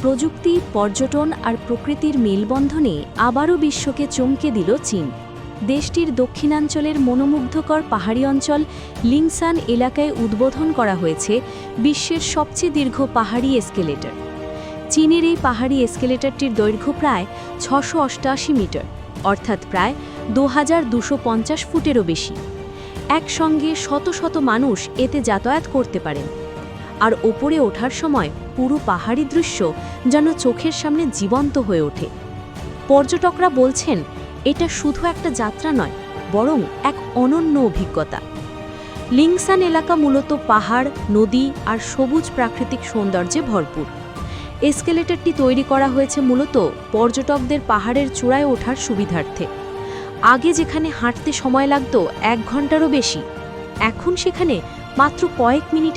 প্রযুক্তি, পর্যটন আর প্রকৃতির মেলবন্ধনে আবারও বিশ্বকে চমকে দিল চীন। দেশটির দক্ষিণাঞ্চলের মনোমুগ্ধকর পাহাড়ি অঞ্চল লিংসান এলাকায় উদ্বোধন করা হয়েছে বিশ্বের সবচেয়ে দীর্ঘ পাহাড়ি এসকেলেটর। চীনের এই পাহাড়ি এসকেলেটরটির দৈর্ঘ্য প্রায় 688 মিটার, অর্থাৎ প্রায় 2250 ফুটেরও বেশি। একসঙ্গে শত শত মানুষ এতে যাতায়াত করতে পারেন, আর ওপরে ওঠার সময় পুরো পাহাড়ি দৃশ্য যেন চোখের সামনে জীবন্ত হয়ে ওঠে। পর্যটকরা বলছেন এটা শুধু একটা যাত্রা নয়, বরং এক অনন্য অভিজ্ঞতা। লিংসান এলাকা মূলত পাহাড়, নদী আর সবুজ প্রাকৃতিক সৌন্দর্যে ভরপুর। এসকেলেটরটি তৈরি করা হয়েছে মূলত পর্যটকদের পাহাড়ের চূড়ায় ওঠার সুবিধার্থে। আগে যেখানে হাঁটতে সময় লাগত 1 ঘন্টারও বেশি, এখন সেখানে মাত্র কয়েক মিনিটে